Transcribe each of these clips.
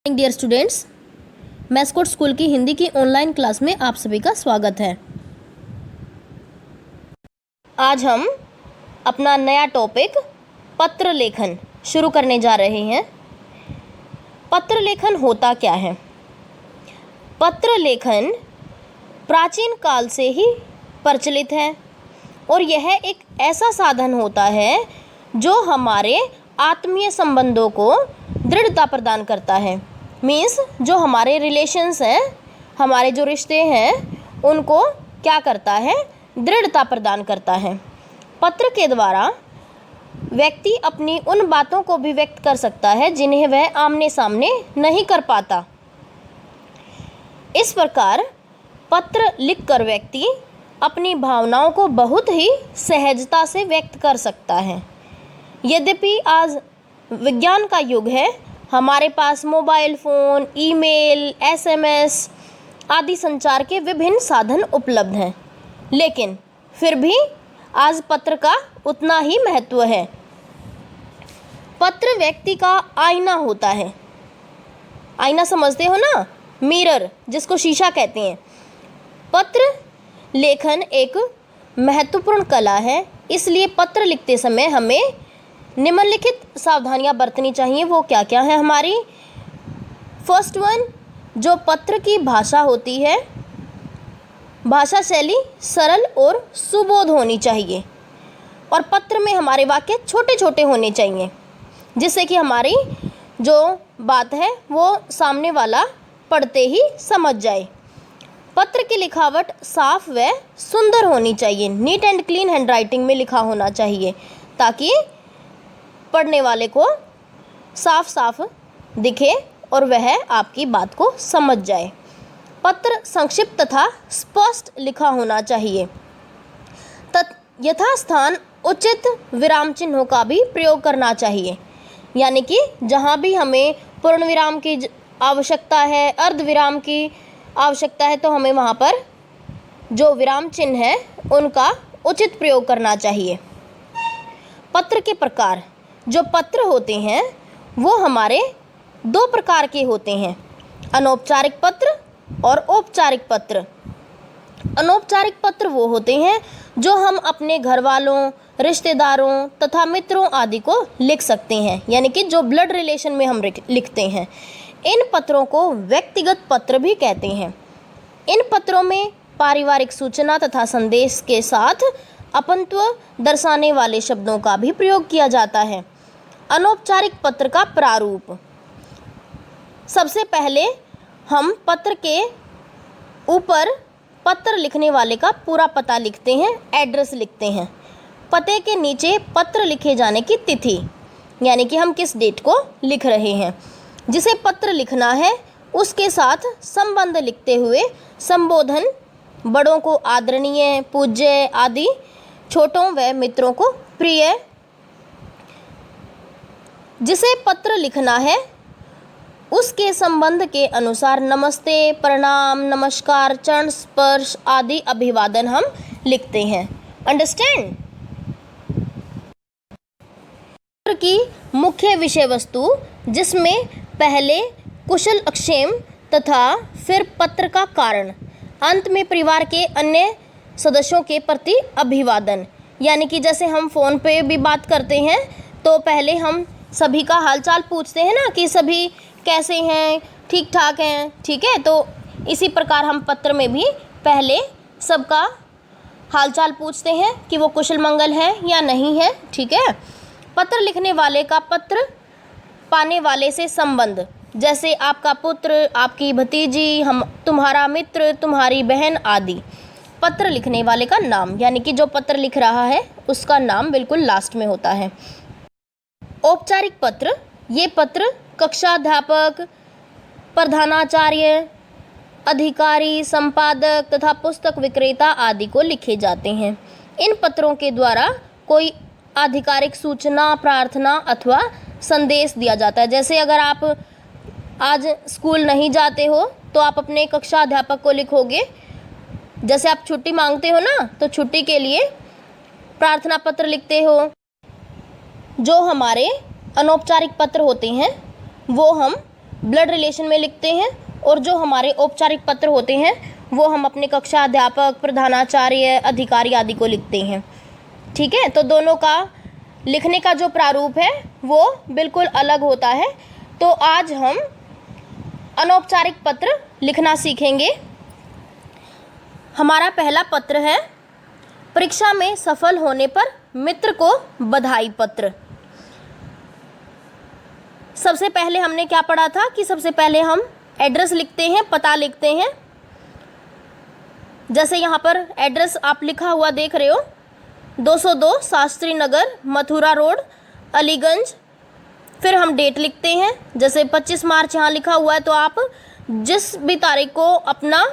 Dear students, mascot school की हिंदी की online class में आप सभी का स्वागत है। आज हम अपना नया टॉपिक पत्र लेखन शुरू करने जा रहे हैं। पत्र लेखन होता क्या है? पत्र लेखन प्राचीन काल से ही प्रचलित है और यह एक ऐसा साधन होता है जो हमारे आत्मीय संबंधों को दृढ़ता प्रदान करता है। मीन्स जो हमारे रिलेशंस हैं, हमारे जो रिश्ते हैं, उनको क्या करता है? दृढ़ता प्रदान करता है। पत्र के द्वारा व्यक्ति अपनी उन बातों को भी व्यक्त कर सकता है जिन्हें वह आमने सामने नहीं कर पाता। इस प्रकार पत्र लिखकर व्यक्ति अपनी भावनाओं को बहुत ही सहजता से व्यक्त कर सकता है। यद्यपि आज विज्ञान का युग है, हमारे पास मोबाइल फ़ोन, ईमेल, एसएमएस आदि संचार के विभिन्न साधन उपलब्ध हैं, लेकिन फिर भी आज पत्र का उतना ही महत्व है। पत्र व्यक्ति का आईना होता है। आईना समझते हो ना? मिरर, जिसको शीशा कहते हैं। पत्र लेखन एक महत्वपूर्ण कला है, इसलिए पत्र लिखते समय हमें निम्नलिखित सावधानियां बरतनी चाहिए। वो क्या क्या है हमारी? फर्स्ट वन, जो पत्र की भाषा होती है, भाषा शैली सरल और सुबोध होनी चाहिए और पत्र में हमारे वाक्य छोटे छोटे होने चाहिए, जिससे कि हमारी जो बात है वो सामने वाला पढ़ते ही समझ जाए। पत्र की लिखावट साफ व सुंदर होनी चाहिए। नीट एंड क्लीन हैंडराइटिंग में लिखा होना चाहिए ताकि पढ़ने वाले को साफ साफ दिखे और वह आपकी बात को समझ जाए। पत्र संक्षिप्त तथा स्पष्ट लिखा होना चाहिए। यथास्थान उचित विराम चिन्हों का भी प्रयोग करना चाहिए, यानी कि जहाँ भी हमें पूर्ण विराम की आवश्यकता है, अर्ध विराम की आवश्यकता है, तो हमें वहाँ पर जो विराम चिन्ह है उनका उचित प्रयोग करना चाहिए। पत्र के प्रकार, जो पत्र होते हैं वो हमारे दो प्रकार के होते हैं, अनौपचारिक पत्र और औपचारिक पत्र। अनौपचारिक पत्र वो होते हैं जो हम अपने घर वालों, रिश्तेदारों तथा मित्रों आदि को लिख सकते हैं, यानी कि जो ब्लड रिलेशन में हम लिखते हैं। इन पत्रों को व्यक्तिगत पत्र भी कहते हैं। इन पत्रों में पारिवारिक सूचना तथा संदेश के साथ अपनत्व दर्शाने वाले शब्दों का भी प्रयोग किया जाता है। अनौपचारिक पत्र का प्रारूप, सबसे पहले हम पत्र के ऊपर पत्र लिखने वाले का पूरा पता लिखते हैं, एड्रेस लिखते हैं। पते के नीचे पत्र लिखे जाने की तिथि, यानी कि हम किस डेट को लिख रहे हैं। जिसे पत्र लिखना है उसके साथ संबंध लिखते हुए संबोधन, बड़ों को आदरणीय, पूज्य आदि, छोटों व मित्रों को प्रिय। जिसे पत्र लिखना है उसके संबंध के अनुसार नमस्ते, प्रणाम, नमस्कार, चरण स्पर्श आदि अभिवादन हम लिखते हैं। अंडरस्टैंड? पत्र की मुख्य विषय वस्तु, जिसमें पहले कुशल अक्षेम तथा फिर पत्र का कारण, अंत में परिवार के अन्य सदस्यों के प्रति अभिवादन। यानी कि जैसे हम फ़ोन पे भी बात करते हैं तो पहले हम सभी का हालचाल पूछते हैं ना, कि सभी कैसे हैं, ठीक ठाक हैं, ठीक है। तो इसी प्रकार हम पत्र में भी पहले सबका हालचाल पूछते हैं कि वो कुशल मंगल है या नहीं है, ठीक है। पत्र लिखने वाले का पत्र पाने वाले से संबंध, जैसे आपका पुत्र, आपकी भतीजी, हम, तुम्हारा मित्र, तुम्हारी बहन आदि। पत्र लिखने वाले का नाम, यानी कि जो पत्र लिख रहा है उसका नाम बिल्कुल लास्ट में होता है। औपचारिक पत्र, ये पत्र कक्षाध्यापक, प्रधानाचार्य, अधिकारी, संपादक तथा पुस्तक विक्रेता आदि को लिखे जाते हैं। इन पत्रों के द्वारा कोई आधिकारिक सूचना, प्रार्थना अथवा संदेश दिया जाता है। जैसे अगर आप आज स्कूल नहीं जाते हो तो आप अपने कक्षाध्यापक को लिखोगे। जैसे आप छुट्टी मांगते हो ना, तो छुट्टी के लिए प्रार्थना पत्र लिखते हो। जो हमारे अनौपचारिक पत्र होते हैं वो हम ब्लड रिलेशन में लिखते हैं, और जो हमारे औपचारिक पत्र होते हैं वो हम अपने कक्षा अध्यापक, प्रधानाचार्य, अधिकारी आदि को लिखते हैं। ठीक है, तो दोनों का लिखने का जो प्रारूप है वो बिल्कुल अलग होता है। तो आज हम अनौपचारिक पत्र लिखना सीखेंगे। हमारा पहला पत्र है, परीक्षा में सफल होने पर मित्र को बधाई पत्र। सबसे पहले हमने क्या पढ़ा था कि सबसे पहले हम एड्रेस लिखते हैं, पता लिखते हैं। जैसे यहाँ पर एड्रेस आप लिखा हुआ देख रहे हो, 202 शास्त्री नगर, मथुरा रोड, अलीगंज। फिर हम डेट लिखते हैं, जैसे 25 मार्च यहाँ लिखा हुआ है, तो आप जिस भी तारीख को अपना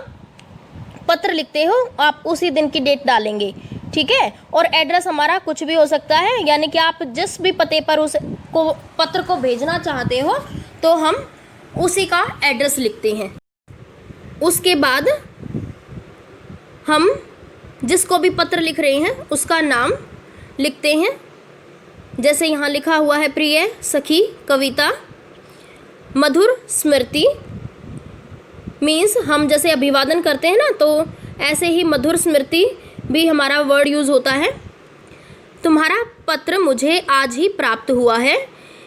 पत्र लिखते हो आप उसी दिन की डेट डालेंगे। ठीक है, और एड्रेस हमारा कुछ भी हो सकता है, यानी कि आप जिस भी पते पर उस को पत्र को भेजना चाहते हो तो हम उसी का एड्रेस लिखते हैं। उसके बाद हम जिसको भी पत्र लिख रहे हैं उसका नाम लिखते हैं। जैसे यहाँ लिखा हुआ है, प्रिय सखी कविता, मधुर स्मृति मीन्स हम जैसे अभिवादन करते हैं ना, तो ऐसे ही मधुर स्मृति भी हमारा वर्ड यूज़ होता है। तुम्हारा पत्र मुझे आज ही प्राप्त हुआ है,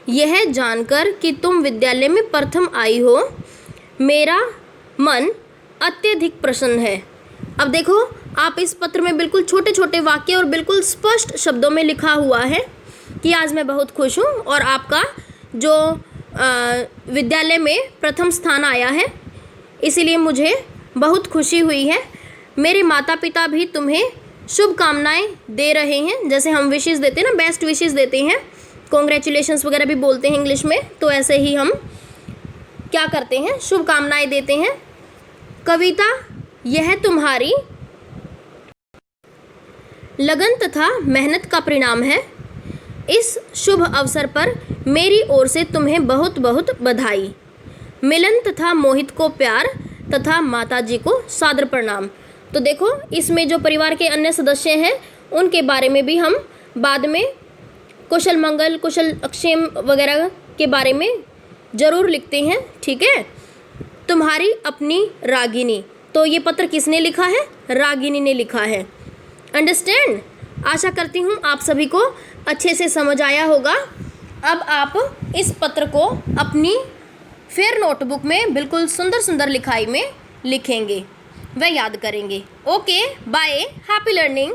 यह जानकर कि तुम विद्यालय में प्रथम आई हो मेरा मन अत्यधिक प्रसन्न है। अब देखो, आप इस पत्र में बिल्कुल छोटे छोटे वाक्य और बिल्कुल स्पष्ट शब्दों में लिखा हुआ है कि आज मैं बहुत खुश हूँ और आपका जो विद्यालय में प्रथम स्थान आया है, इसीलिए मुझे बहुत खुशी हुई है। मेरे माता पिता भी तुम्हें शुभकामनाएं दे रहे हैं। जैसे हम विशेष देते हैं ना, बेस्ट विशेष देते हैं, कॉन्ग्रेचुलेशंस वगैरह भी बोलते हैं इंग्लिश में, तो ऐसे ही हम क्या करते हैं, शुभकामनाएं देते हैं। कविता, यह तुम्हारी लगन तथा मेहनत का परिणाम है। इस शुभ अवसर पर मेरी ओर से तुम्हें बहुत बहुत बधाई। मिलन तथा मोहित को प्यार तथा माताजी को सादर प्रणाम। तो देखो, इसमें जो परिवार के अन्य सदस्य हैं उनके बारे में भी हम बाद में कुशल मंगल, कुशल अक्षेम वगैरह के बारे में ज़रूर लिखते हैं। ठीक है, तुम्हारी अपनी रागिनी, तो ये पत्र किसने लिखा है, रागिनी ने लिखा है। अंडरस्टैंड? आशा करती हूँ आप सभी को अच्छे से समझ आया होगा। अब आप इस पत्र को अपनी फेयर नोटबुक में बिल्कुल सुंदर सुंदर लिखाई में लिखेंगे व याद करेंगे। Okay, bye, happy learning.